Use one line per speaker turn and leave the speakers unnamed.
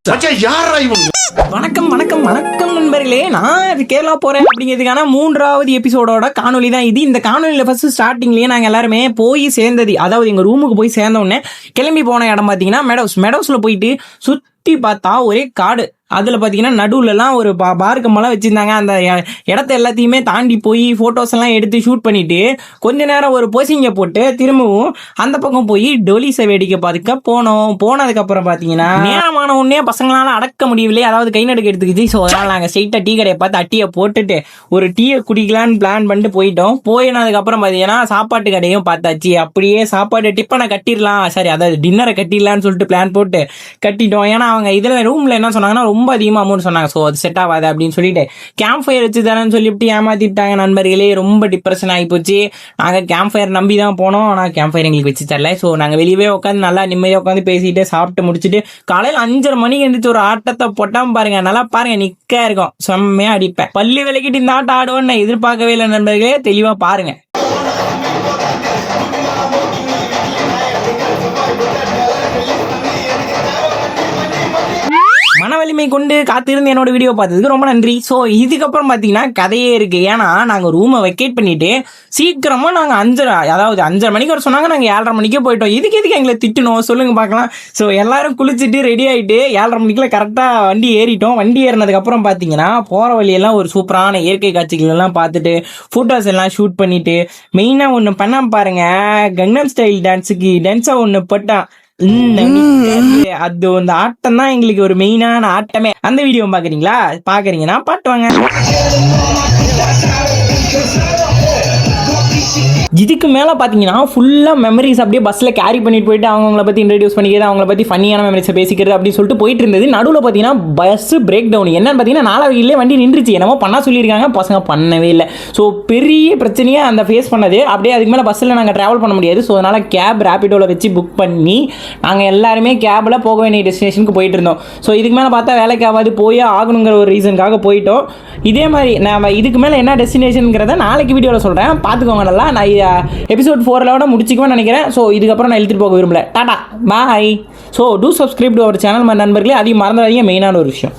வணக்கம் வணக்கம் வணக்கம் நண்பர்களே, நான் கேரளா போறேன் அப்படிங்கிறதுக்கான 3வது எபிசோடோட காணொலி தான் இது. இந்த காணொலியில் ஃபர்ஸ்ட் ஸ்டார்டிங்லேயே நாங்கள் எல்லாருமே போய் சேர்ந்தது, அதாவது எங்கள் ரூமுக்கு போய் சேர்ந்த உடனே கிளம்பி போன இடம் பார்த்தீங்கன்னா மெடோஸில் போயிட்டு சுற்றி பார்த்தா ஒரே காடு. அதில் பார்த்தீங்கன்னா நடுவுலலாம் ஒரு பார்க்கமெல்லாம் வச்சுருந்தாங்க. அந்த இடத்த எல்லாத்தையுமே தாண்டி போய் ஃபோட்டோஸ் எல்லாம் எடுத்து ஷூட் பண்ணிவிட்டு கொஞ்ச நேரம் ஒரு போசிங்கை போட்டு திரும்பவும் அந்த பக்கம் போய் டொலிஸை வேடிக்கை பார்த்துக்க போனதுக்கப்புறம் பார்த்தீங்கன்னா நேரமான உடனே பசங்களால் அடக்க முடியவில்லை, அதாவது கை நடுக்க எடுத்துக்கிச்சு. ஸோ அதனால் நாங்கள் ஸ்ட்ரெயிட்டாக டீ கடையை பார்த்து அட்டியை போட்டுட்டு ஒரு டீயை குடிக்கலான்னு பிளான் பண்ணிட்டு போயினதுக்கப்புறம் பார்த்தீங்கன்னா சாப்பாட்டு கடையும் பார்த்தாச்சு. அப்படியே சாப்பாடு டிப்பனை கட்டிடலாம், சரி அதாவது டின்னரை கட்டிடலான்னு சொல்லிட்டு பிளான் போட்டு கட்டிட்டோம். ஏன்னா அவங்க இதில் ரூமில் என்ன சொன்னாங்கன்னா ரொம்ப அதிகமாக அமௌண்ட் சொன்னாங்க. ஸோ அது செட் ஆகாது அப்படின்னு சொல்லிட்டு கேம்ப் ஃபயர் வச்சு தரேன்னு சொல்லிவிட்டு ஏமாத்திட்டாங்க நண்பர்களே. ரொம்ப டிப்ரெஷன் ஆகி போச்சு. நாங்கள் கேம்ப் ஃபயர் நம்பி தான் போனோம், ஆனால் கேம்ப் ஃபயர் எங்களுக்கு வச்சு தரல. ஸோ நாங்கள் வெளியவே உட்காந்து நல்லா நிம்மதியாக உட்காந்து பேசிட்டு சாப்பிட்டு முடிச்சுட்டு காலையில் 5:30 மணிக்கு எழுந்திரிச்சு ஒரு ஆட்டத்தை போட்டாமல் பாருங்க, நல்லா பாருங்க, நிற்க இருக்கும், செம்மையாக அடிப்பேன். பள்ளி விளக்கிட்டு இந்த ஆட்டம் ஆடுவோன்னு நான் எதிர்பார்க்கவே இல்லை நண்பர்களே. தெளிவாக பாருங்க. மனவலிமை கொண்டு காத்திருந்து என்னோட வீடியோ பார்த்ததுக்கு ரொம்ப நன்றி. ஸோ இதுக்கப்புறம் பார்த்தீங்கன்னா கதையே இருக்குது. ஏன்னா நாங்கள் ரூமை வெக்கேட் பண்ணிவிட்டு சீக்கிரமாக நாங்கள் 5:30 மணிக்கு வர சொன்னாங்க, நாங்கள் 7:30 மணிக்கே போயிட்டோம். எதுக்கு எங்களை திட்டணும் சொல்லுங்கள் பார்க்கலாம். ஸோ எல்லாரும் குளிச்சுட்டு ரெடி ஆகிட்டு 7:30 மணிக்குள்ள கரெக்டாக வண்டி ஏறிட்டோம். வண்டி ஏறினதுக்கப்புறம் பார்த்தீங்கன்னா போகிற வழியெல்லாம் ஒரு சூப்பரான இயற்கை காட்சிகள் எல்லாம் பார்த்துட்டு ஃபோட்டோஸ் எல்லாம் ஷூட் பண்ணிவிட்டு மெயினாக ஒன்று பண்ணாமல் பாருங்கள், கங்னம் ஸ்டைல் டான்ஸாக ஒன்று போட்டான். அது அந்த ஆட்டம் தான் எங்களுக்கு ஒரு மெயினான ஆட்டமே. அந்த வீடியோ பாக்குறீங்கன்னா பாட்டு வாங்க. இதுக்கு மேலே பார்த்தீங்கன்னா ஃபுல்லாக மெமரிஸ் அப்படியே பஸ்ஸில் கேரி பண்ணிட்டு போயிட்டு அவங்கள பற்றி இன்ட்ரடியூஸ் பண்ணிக்கிறது, அவங்கள பற்றி ஃபன்னியான மெமரிஸை பேசிக்கிறது அப்படின்னு சொல்லிட்டு போயிட்டு இருந்தது. நடுவில் பார்த்தீங்கன்னா பஸ் பிரேக் டவுன். என்னன்னு பார்த்தீங்கன்னா 4 வகையிலே வண்டி நின்றுச்சு. என்னமோ பண்ண சொல்லியிருக்காங்க, பசங்க பண்ணவே இல்லை. ஸோ பெரிய பிரச்சனையாக அந்த ஃபேஸ் பண்ணது. அப்படியே அதுக்கு மேலே பஸ்ஸில் நாங்கள் ட்ராவல் பண்ண முடியாது. ஸோ அதனால் கேப் ரேபிடோவில் வச்சு புக் பண்ணி நாங்கள் எல்லாருமே கேபில் போக வேண்டிய டெஸ்டினேஷனுக்கு போயிட்டு இருந்தோம். ஸோ இதுக்கு மேலே பார்த்தா வேலைக்காவது போய் ஆகணுங்கிற ஒரு ரீசனுக்காக போயிட்டோம். இதே மாதிரி நம்ம இதுக்கு மேலே என்ன டெஸ்டினேஷனுங்கிறத நாளைக்கு வீடியோவில் சொல்கிறேன், பார்த்துக்கோங்க. நல்லா நான் எபிசோட் 4 முடிச்சுக்குவேன் நினைக்கிறேன். ஸோ இதுக்கப்புறம் நான் எழுதிட்டு போக விரும்பல. Tata bye. So do subscribe to our channel நண்பர்களே. அதையும் மறந்துடாதீங்க, மெயினான ஒரு விஷயம்.